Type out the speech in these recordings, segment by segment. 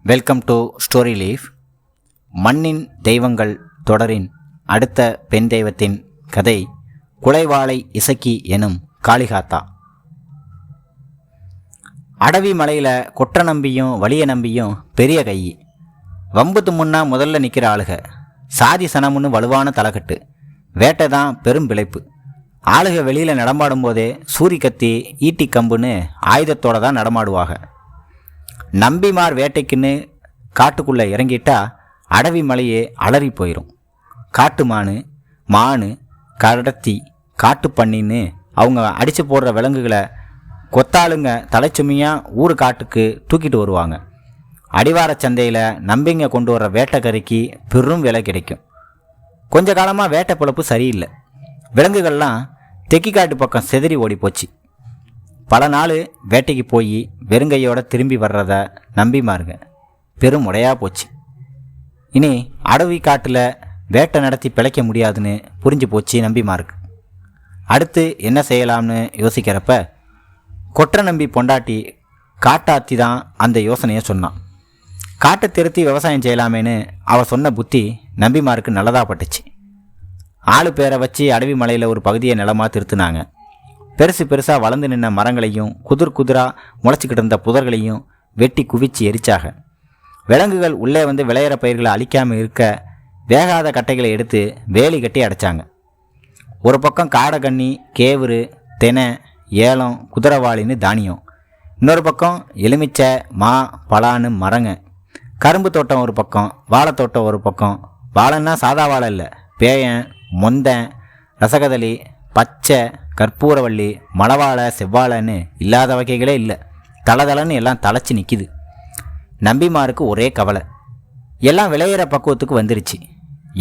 Welcome to story leaf. மண்ணின் தெய்வங்கள் தொடரின் அடுத்த பெண் தெய்வத்தின் கதை குலைவாளை இசக்கி எனும் காளிகாத்தா. அடவி மலையில் கொற்ற நம்பியும் வலிய நம்பியும் பெரிய கை. வம்புத்து முன்னா முதல்ல நிற்கிற ஆளுக. சாதி சனமுன்னு வலுவான தலைக்கட்டு. வேட்டை தான் பெரும் பிழைப்பு. ஆளுக வெளியில் நடமாடும் போதே சூரி கத்தி ஈட்டி கம்புன்னு ஆயுதத்தோடு தான் நடமாடுவாங்க. நம்பிமார் வேட்டைக்குன்னு காட்டுக்குள்ளே இறங்கிட்டா அடவி மலையே அலறி போயிடும். காட்டு மானு கடத்தி காட்டு பண்ணின்னு அவங்க அடித்து போடுற விலங்குகளை கொத்தாளுங்க தலைச்சுமையாக ஊர் காட்டுக்கு தூக்கிட்டு வருவாங்க. அடிவார சந்தையில் நம்பிங்க கொண்டு வர்ற வேட்டைக்கறிக்கு பெரும் விலை கிடைக்கும். கொஞ்ச காலமாக வேட்டை பிழப்பு சரியில்லை. விலங்குகள்லாம் தெக்கிக்காட்டு பக்கம் செதறி ஓடி போச்சு. பல நாள் வேட்டைக்கு போய் வெறுங்கையோட திரும்பி வர்றத நம்பிமாருங்க பெரும் முடையாக போச்சு. இனி அடவி காட்டில் வேட்டை நடத்தி பிழைக்க முடியாதுன்னு புரிஞ்சு போச்சு நம்பிமாருக்கு. அடுத்து என்ன செய்யலாம்னு யோசிக்கிறப்ப கொற்ற நம்பி பொண்டாட்டி காட்டாத்தி தான் அந்த யோசனையை சொன்னான். காட்டை திருத்தி விவசாயம் செய்யலாமேன்னு அவள் சொன்ன புத்தி நம்பிமாருக்கு நல்லதாக பட்டுச்சு. ஆளு பேரை வச்சு அடவி மலையில் ஒரு பகுதியை நிலமாக திருத்தினாங்க. பெருசாக வளர்ந்து நின்ன மரங்களையும் குதிராக முளைச்சிக்கிட்டு இருந்த புதர்களையும் வெட்டி குவிச்சு எரிச்சாக. விலங்குகள் உள்ளே வந்து விளையிற பயிர்களை அழிக்காமல் இருக்க வேகாத கட்டைகளை எடுத்து வேலி கட்டி அடைச்சாங்க. ஒரு பக்கம் காடைக்கண்ணி, கேவுரு, தெனை, ஏலம், குதிரவாளின்னு தானியம். இன்னொரு பக்கம் எலுமிச்சை, மா, பலான்னு மரங்க. கரும்பு தோட்டம் ஒரு பக்கம், வாழைத்தோட்டம் ஒரு பக்கம். வாழைன்னா சாதா வாழை இல்லை, பேயன், மொந்தன், ரசகதளி, பச்சை, கற்பூரவள்ளி, மலவாழை, செவ்வாழைன்னு இல்லாத வகைகளே இல்லை. தளன்னு எல்லாம் தழைச்சி நிற்கிது. நம்பிமாருக்கு ஒரே கவலை. எல்லாம் விளையிற பக்குவத்துக்கு வந்துருச்சு.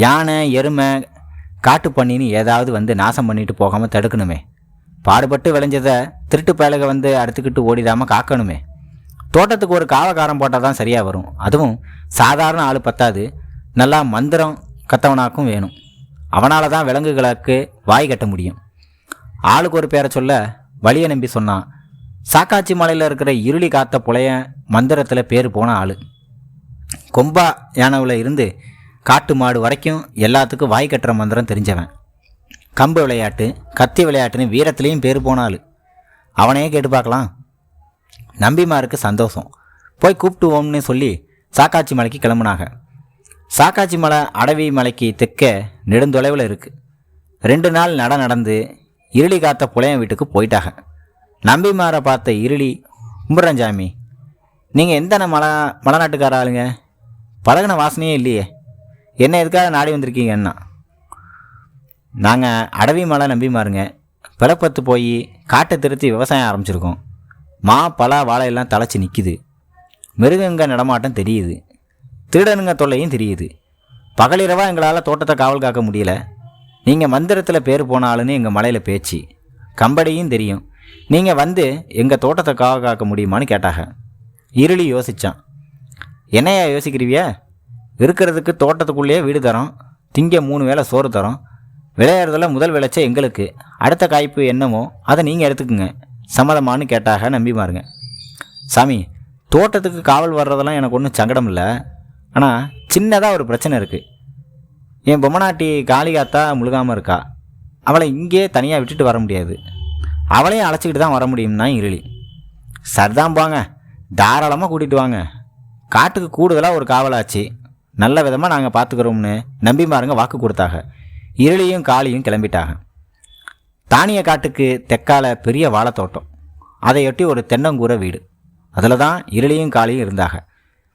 யானை, எருமை, காட்டு பண்ணின்னு ஏதாவது வந்து நாசம் பண்ணிட்டு போகாமல் தடுக்கணுமே. பாடுபட்டு விளைஞ்சதை திருட்டு பயலுக வந்து அடுத்துக்கிட்டு ஓடிடாமல் காக்கணுமே. தோட்டத்துக்கு ஒரு காவக்காரம் போட்டால் தான் சரியாக வரும். அதுவும் சாதாரண ஆள் பத்தாது, நல்லா மந்திரம் கத்தவனாக்கும் வேணும். அவனால் தான் விலங்குகளுக்கு வாய் கட்ட முடியும். ஆளுக்கு ஒரு பேரை சொல்ல வலிய நம்பி சொன்னான். சாக்காச்சி மலையில் இருக்கிற இருளி காத்த புலைய மந்திரத்தில் பேர் போன ஆள். கொம்பா யானவில் இருந்து காட்டு மாடு வரைக்கும் எல்லாத்துக்கும் வாய் கட்டுற மந்திரம் தெரிஞ்சவன். கம்பு விளையாட்டு, கத்தி விளையாட்டுன்னு வீரத்துலேயும் பேர் போன ஆள். அவனையே கேட்டு பார்க்கலாம். நம்பிமாருக்கு சந்தோஷம். போய் கூப்பிட்டுவோம்னு சொல்லி சாக்காச்சி மலைக்கு கிளம்புனாங்க. சாக்காச்சி மலை அடவி மலைக்கு தெற்க நெடுந்தொலைவில் இருக்குது. 2 நாள் நடந்து இருளி காத்த புலையன் வீட்டுக்கு போயிட்டாங்க. நம்பிமாரை பார்த்த இருளி, கும்பிட்றஞ்சாமி, நீங்கள் எந்த மலைநாட்டுக்கார ஆளுங்க? பழகின வாசனையே இல்லையே, என்ன எதுக்காக நாடி வந்திருக்கீங்கன்னா? நாங்கள் அடவி மலை நம்பிமாருங்க. பிளப்பத்து போய் காட்டை திருத்தி விவசாயம் ஆரம்பிச்சிருக்கோம். மா, பலா, வாழையெல்லாம் தழைச்சி நிற்கிது. மிருகங்க நடமாட்டம் தெரியுது. திருடனுங்க தொல்லையும் தெரியுது. பகலிரவாக எங்களால் தோட்டத்தை காவல் காக்க முடியல. நீங்கள் மந்திரத்தில் பேர் போனாலுன்னு எங்கள் மலையில் பேச்சு, கம்படியும் தெரியும். நீங்கள் வந்து எங்கள் தோட்டத்தை காவல் காக்க முடியுமான்னு கேட்டாங்க. இருளி யோசித்தான். என்னையா யோசிக்கிறீவியா? இருக்கிறதுக்கு தோட்டத்துக்குள்ளேயே வீடு தரோம், திங்க 3 வேளை சோறு தரோம். விளையாடுறதில் முதல் விளைச்ச எங்களுக்கு, அடுத்த காய்ப்பு என்னமோ அதை நீங்கள் எடுத்துக்குங்க, சம்மதமானு கேட்டாக நம்பிமாருங்க. சாமி, தோட்டத்துக்கு காவல் வர்றதெல்லாம் எனக்கு ஒன்றும் சங்கடம் இல்லை. ஆனால் சின்னதாக ஒரு பிரச்சனை இருக்குது. என் பொம்மநாட்டி காளிகாத்தா முழுகாமல் இருக்கா. அவளை இங்கே தனியாக விட்டுட்டு வர முடியாது. அவளையும் அழைச்சிக்கிட்டு தான் வர முடியும்னா இருளி. சரிதான் போங்க, தாராளமாக கூட்டிகிட்டு வாங்க. காட்டுக்கு கூடுதலாக ஒரு காவலாச்சு, நல்ல விதமாக நாங்கள் பார்த்துக்கிறோம்னு நம்பிமாருங்க வாக்கு கொடுத்தாங்க. இருளியும் காளியும் கிளம்பிட்டாங்க. தானிய காட்டுக்கு தெற்கால பெரிய வாழைத்தோட்டம், அதையொட்டி ஒரு தென்னங்கூரை வீடு. அதில் தான் இருளியும் காளியும் இருந்தாங்க.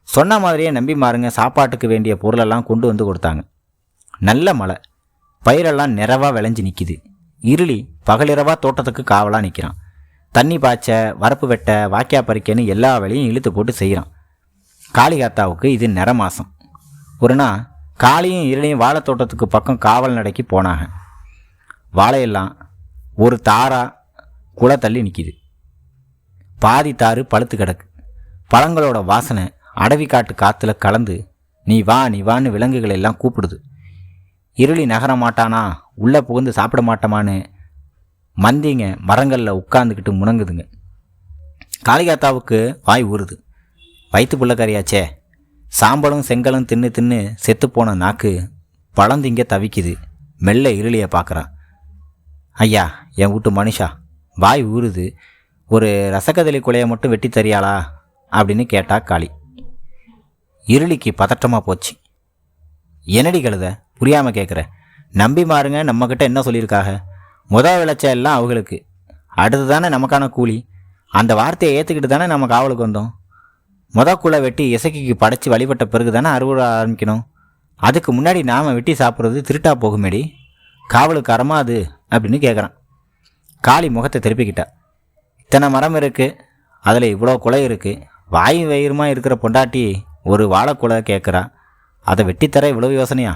சொன்ன மாதிரியே நம்பிமாருங்க சாப்பாட்டுக்கு வேண்டிய பொருளெல்லாம் கொண்டு வந்து கொடுத்தாங்க. நல்ல மழை, பயிரெல்லாம் நிறைவாக விளைஞ்சி நிற்கிது. இருளி பகலிரவாக தோட்டத்துக்கு காவலாக நிற்கிறான். தண்ணி பாய்ச்ச, வரப்பு வெட்ட, வாக்கியா பறிக்கன்னு எல்லா வேலையும் இழுத்து போட்டு செய்கிறான். காளிகாத்தாவுக்கு இது நிற மாதம். ஒரு நாள் காளியும் இருளையும் வாழைத்தோட்டத்துக்கு பக்கம் காவல் நடைக்கு போனாங்க. வாழையெல்லாம் ஒரு தாரா குலை தள்ளி நிற்கிது. பாதி தாறு பழுத்து கிடக்கு. பழங்களோட வாசனை அடவி காட்டு காற்றுல கலந்து நீ வான்னு விலங்குகள் எல்லாம் கூப்பிடுது. இருளி நகர மாட்டானா, உள்ளே புகுந்து சாப்பிட மாட்டோமான்னு மந்திங்க மரங்களில் உட்காந்துக்கிட்டு முணங்குதுங்க. காளிகாத்தாவுக்கு வாய் ஊறுது. வயிற்று புள்ளக்கறியாச்சே, சாம்பலும் செங்கலும் தின்னு தின்னு செத்துப்போன நாக்கு பழந்திங்க தவிக்குது. மெல்ல இருளியை பார்க்குறான். ஐயா, என் வீட்டு மனுஷா, வாய் ஊறுது, ஒரு ரசக்கதலி குலையை மட்டும் வெட்டி தரியாளா அப்படின்னு கேட்டா காளி. இருளிக்கு பதட்டமாக போச்சு. என்னடி கழுத, புரியாமல் கேட்குற? நம்பி மாறுங்க நம்மக்கிட்ட என்ன சொல்லியிருக்காக? விளைச்ச எல்லாம் அவங்களுக்கு, அடுத்து தானே நமக்கான கூலி. அந்த வார்த்தையை ஏற்றுக்கிட்டு தானே நம்ம காவலுக்கு வந்தோம். குலை வெட்டி இசைக்கு படைச்சி வழிபட்ட பிறகு தானே அறுவடை ஆரம்பிக்கணும். அதுக்கு முன்னாடி நாம் வெட்டி சாப்பிட்றது திருட்டா போகுமேடி, காவலுக்கு அறமாது அப்படின்னு கேட்குறான். காளி முகத்தை திருப்பிக்கிட்டா. இத்தனை மரம் இருக்குது, அதில் இவ்வளோ குலை இருக்குது, வாயு வயிறுமா இருக்கிற பொண்டாட்டி ஒரு வாழைக்குலை கேட்குறா, அதை வெட்டித்தர இவ்வளோ யோசனையா?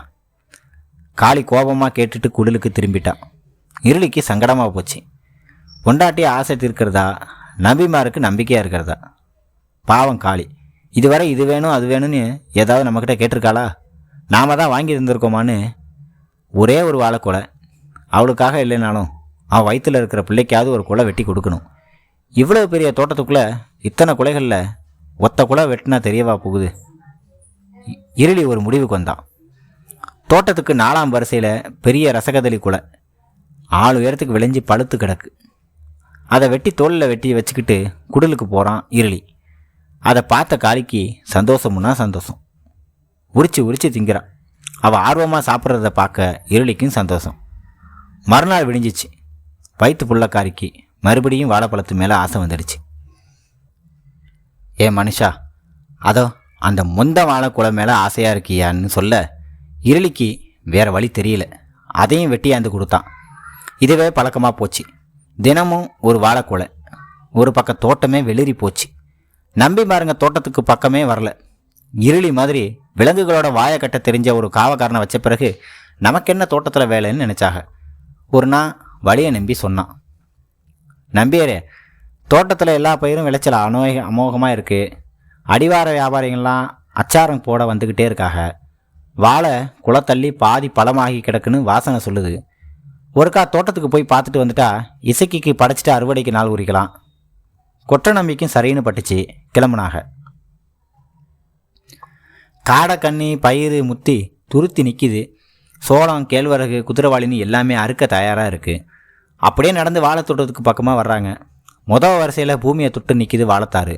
காளி கோபமாக கேட்டுட்டு குடிலுக்கு திரும்பிட்டான். இருளிக்கு சங்கடமாக போச்சு. பொண்டாட்டி ஆசை தீர்க்கிறதா, நம்பிமாருக்கு நம்பிக்கையாக இருக்கிறதா? பாவம் காளி, இதுவரை இது வேணும் அது வேணும்னு ஏதாவது நம்மக்கிட்ட கேட்டிருக்காளா? நாம் தான் வாங்கி இருந்திருக்கோமான்னு. ஒரே ஒரு வாழைக்குலை, அவளுக்காக இல்லைனாலும் அவள் வயிற்றில் இருக்கிற பிள்ளைக்காவது ஒரு குலை வெட்டி கொடுக்கணும். இவ்வளோ பெரிய தோட்டத்துக்குள்ளே இத்தனை குலைகளில் ஒத்த குலை வெட்டினா தெரியவா போகுது? இருளி ஒரு முடிவுக்கு வந்தான். தோட்டத்துக்கு 4ஆம் வரிசையில் பெரிய ரசகதலி குலை 6 உயரத்துக்கு விளைஞ்சி பழுத்து கிடக்கு. அதை வெட்டி தோலில் வெட்டி வச்சுக்கிட்டு குடிலுக்கு போகிறான் இருளி. அதை பார்த்த காளிக்கு சந்தோஷமுன்னா சந்தோஷம். உரிச்சு திங்கிறான். அவள் ஆர்வமாக சாப்பிட்றத பார்க்க இருளிக்கும் சந்தோஷம். மறுநாள் விடிஞ்சிச்சு. வயிற்று புள்ளக்காரிக்கு மறுபடியும் வாழைப்பழத்து மேலே ஆசை வந்துடுச்சு. ஏ மனுஷா, அதோ அந்த மொந்த வாழைக்குலை மேலே ஆசையாக இருக்கியான்னு சொல்ல இருளிக்கு வேறு வழி தெரியல. அதையும் வெட்டியாந்து கொடுத்தான். இதுவே பழக்கமாக போச்சு. தினமும் ஒரு வாழைக்குலை. ஒரு பக்கம் தோட்டமே வெளிரி போச்சு. நம்பி பாருங்க தோட்டத்துக்கு பக்கமே வரல. இருளி மாதிரி விலங்குகளோட வாயை கட்ட தெரிஞ்ச ஒரு காவக்காரனை வச்ச பிறகு நமக்கென்ன தோட்டத்தில் வேலைன்னு நினச்சாங்க. ஒரு நாள் வழியை நம்பி சொன்னான். நம்பியரே, தோட்டத்தில் எல்லா பயிரும் விளைச்சல் அமோகமாக இருக்குது. அடிவார வியாபாரிகள்லாம் அச்சாரம் போட வந்துக்கிட்டே இருக்காங்க. வாழை குளத்தள்ளி பாதி பழமாகி கிடக்குன்னு வாசனை சொல்லுது. ஒருக்கா தோட்டத்துக்கு போய் பார்த்துட்டு வந்துட்டா இசைக்கு படைச்சிட்டு அறுவடைக்கு நாள் உரிக்கலாம். கொற்ற நம்பிக்கும் சரின்னு பட்டுச்சு. கிளம்புனாக. காடை கண்ணி பயிர் முத்தி துருத்தி நிற்கிது. சோளம் கேழ்வரகு குதிரைவாளின்னு எல்லாமே அறுக்க தயாராக இருக்குது. அப்படியே நடந்து வாழைத்தோட்டத்துக்கு பக்கமாக வர்றாங்க. வரிசையில் பூமியை தொட்டு நிற்கிது வாழைத்தாறு.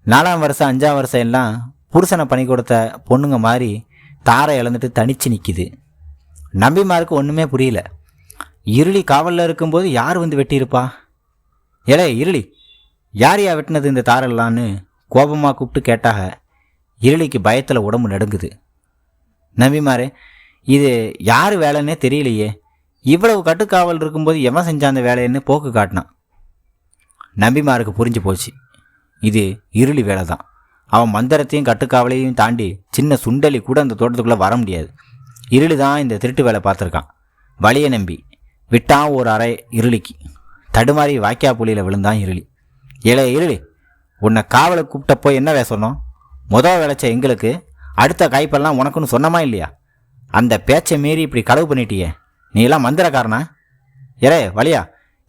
4ஆம் வருஷம் 5ஆம் வருஷம் எல்லாம் புருஷனை பணி கொடுத்த பொண்ணுங்க மாதிரி தாரை இழந்துட்டு தனிச்சு நிற்கிது. நம்பிமாருக்கு ஒன்றுமே புரியல. இருளி காவலில் இருக்கும்போது யார் வந்து வெட்டியிருப்பா? ஏலே இருளி, யார் வெட்டினது இந்த தாரெல்லான்னு கோபமாக கூப்பிட்டு கேட்டாக. இருளிக்கு பயத்தில் உடம்பு நடுங்குது. நம்பிமாரே, இது யார் வேலைன்னே தெரியலையே. இவ்வளவு கட்டுக்காவல் இருக்கும்போது எவன் செஞ்ச அந்த வேலைன்னு போக்கு காட்டினான். நம்பிமாருக்கு புரிஞ்சு போச்சு, இது இருளி வேலை தான். அவன் மந்திரத்தையும் கட்டுக்காவலையும் தாண்டி சின்ன சுண்டலி கூட அந்த தோட்டத்துக்குள்ளே வர முடியாது. இருளி தான் இந்த திருட்டு வேலை பார்த்துருக்கான். வழியை நம்பி விட்டான் ஒரு அறை இருளிக்கு. தடுமாறி வாய்க்கா புலியில் விழுந்தான் இருளி. ஏழை இருளி, உன்னை காவலை கூப்பிட்டப்போ என்ன சொன்னோம்? விளைச்ச எங்களுக்கு, அடுத்த காய்ப்பெல்லாம் உனக்குன்னு சொன்னமா இல்லையா? அந்த பேச்சை மீறி இப்படி களவு பண்ணிட்டியே, நீ எல்லாம் மந்திரக்காரனா? ஏலே வழியா,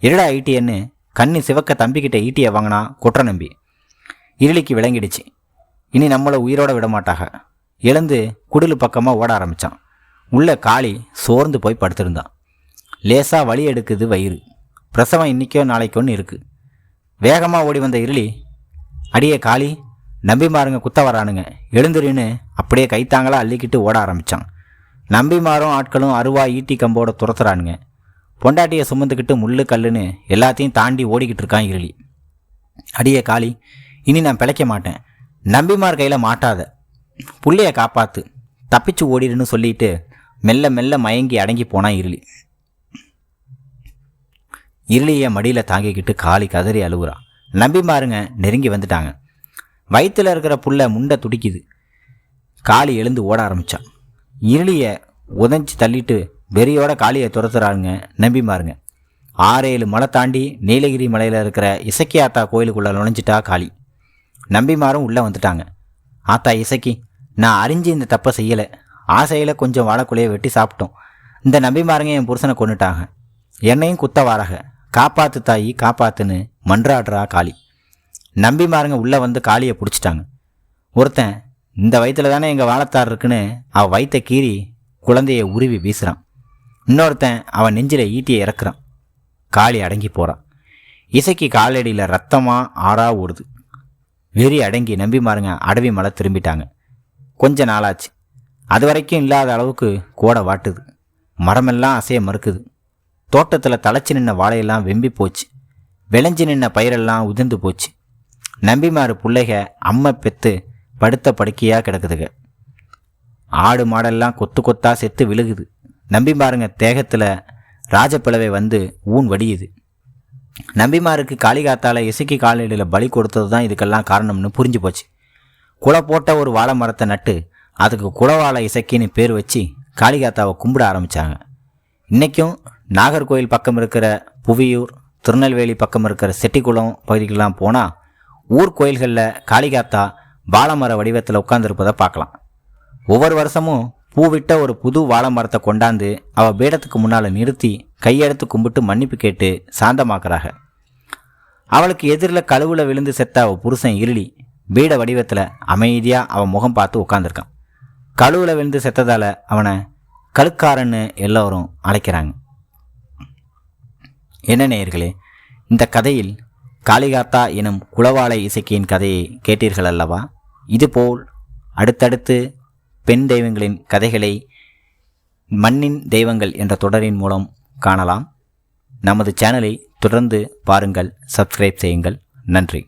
இருடா ஈட்டியன்னு கண்ணி சிவக்க தம்பிக்கிட்ட ஈட்டியை வாங்கினா கொற்ற நம்பி. இருளிக்கு விளங்கிடுச்சு, இனி நம்மளை உயிரோட விடமாட்டாக. எழுந்து குடிலு பக்கமாக ஓட ஆரம்பித்தான். உள்ள காளி சோர்ந்து போய் படுத்திருந்தான். லேசாக வலி எடுக்குது வயிறு. பிரசவம் இன்றைக்கோ நாளைக்கோன்னு இருக்குது. வேகமாக ஓடி வந்த இருளி, அடியே காளி, நம்பிமாருங்க குத்த வரானுங்க, எழுந்துருன்னு அப்படியே கைத்தாங்களாக அள்ளிக்கிட்டு ஓட ஆரம்பித்தான். நம்பிமாரும் ஆட்களும் அருவா ஈட்டி கம்போட துரத்துறானுங்க. பொண்டாட்டியை சுமந்துக்கிட்டு முள்ளு கல்லுன்னு எல்லாத்தையும் தாண்டி ஓடிக்கிட்டு இருக்கான் இருளி. அடியே காளி, இனி நான் பிழைக்க மாட்டேன், நம்பிமார் கையில் மாட்டாத, புள்ளைய காப்பாற்று, தப்பிச்சு ஓடிடுன்னு சொல்லிட்டு மெல்ல மெல்ல மயங்கி அடங்கி போனான் இருளி. இருளியை மடியில் தாங்கிக்கிட்டு காளி கதறி அழுகுறான். நம்பிமாருங்க நெருங்கி வந்துட்டாங்க. வயிற்றில் இருக்கிற புல்லை முண்டை துடிக்குது. காளி எழுந்து ஓட ஆரம்பித்தான். இருளியை உதஞ்சி தள்ளிட்டு வெறியோட காளியை துரத்துறாருங்க நம்பிமாருங்க. 6-7 மலை தாண்டி நீலகிரி மலையில் இருக்கிற இசக்கி ஆத்தா கோயிலுக்குள்ளே நுழைஞ்சிட்டா காளி. நம்பிமாரும் உள்ளே வந்துட்டாங்க. ஆத்தா இசக்கி, நான் அறிஞ்சு இந்த தப்பை செய்யலை. ஆசையில் கொஞ்சம் வாழைக்குலையை வெட்டி சாப்பிட்டோம். இந்த நம்பிமாருங்க என் புருஷனை கொண்டுட்டாங்க, என்னையும் குத்த வாராக, காப்பாற்று தாயி காப்பாத்துன்னு மன்றாடுறா காளி. நம்பிமாருங்க உள்ளே வந்து காளியை பிடிச்சிட்டாங்க. ஒருத்தன் இந்த வயிற்றுல தானே எங்கள் வாழத்தார் இருக்குன்னு அவள் வயிற்றை கீறி குழந்தையை உருவி வீசுகிறான். இன்னொருத்தன் அவன் நெஞ்சில் ஈட்டியை இறக்குறான். காளி அடங்கி போகிறான். இசைக்கு காலடியில் ரத்தமாக ஆறா ஓடுது. வெறி அடங்கி நம்பிமாருங்க அடவி மலை திரும்பிட்டாங்க. கொஞ்ச நாளாச்சு. அது வரைக்கும் இல்லாத அளவுக்கு கோடை வாட்டுது. மரமெல்லாம் அசைய மறுக்குது. தோட்டத்தில் தழைச்சி நின்ன வாழையெல்லாம் வெம்பி போச்சு. விளைஞ்சி நின்ன பயிரெல்லாம் உதிர்ந்து போச்சு. நம்பிமாரு பிள்ளைக அம்மை பெற்று படுத்த படுக்கையாக கிடக்குதுங்க. ஆடு மாடெல்லாம் கொத்து கொத்தாக செத்து விழுகுது. நம்பிமாருங்க தேகத்தில் ராஜப்பிளவை வந்து ஊன் வடியுது. நம்பிமாருக்கு காளிகாத்தால் இசைக்கு காலடியில் பலி கொடுத்தது தான் இதுக்கெல்லாம் காரணம்னு புரிஞ்சு போச்சு. குலை போட்ட ஒரு வாழை மரத்தை நட்டு அதுக்கு குலவாழை இசைக்கின்னு பேர் வச்சு காளிகாத்தாவை கும்பிட ஆரம்பித்தாங்க. இன்றைக்கும் நாகர்கோயில் பக்கம் இருக்கிற புவியூர், திருநெல்வேலி பக்கம் இருக்கிற செட்டிக்குளம் பகுதிக்கெல்லாம் போனால் ஊர் கோயில்களில் காளிகாத்தா வாழைமர வடிவத்தில் உட்கார்ந்துருப்பதை பார்க்கலாம். ஒவ்வொரு வருஷமும் பூவிட்ட ஒரு புது வாழை மரத்தை கொண்டாந்து அவள் பீடத்துக்கு முன்னால் நிறுத்தி கையெடுத்து கும்பிட்டு மன்னிப்பு கேட்டு சாந்தமாக்குறாங்க. அவளுக்கு எதிரில் கழுவுல விழுந்து செத்த அவள் புருஷன் இருளி பீட வடிவத்தில் அமைதியாக அவன் முகம் பார்த்து உட்காந்துருக்கான். கழுவுல விழுந்து செத்ததால் அவனை கழுக்காரன்னு எல்லோரும் அழைக்கிறாங்க. என்ன நேயர்களே, இந்த கதையில் காளிகாத்தா எனும் குலவாழை இசைக்கியின் கதையை கேட்டீர்கள் அல்லவா? இதுபோல் அடுத்தடுத்து பெண் தெய்வங்களின் கதைகளை மண்ணின் தெய்வங்கள் என்ற தொடரின் மூலம் காணலாம். நமது சேனலை தொடர்ந்து பாருங்கள், சப்ஸ்கிரைப் செய்யுங்கள். நன்றி.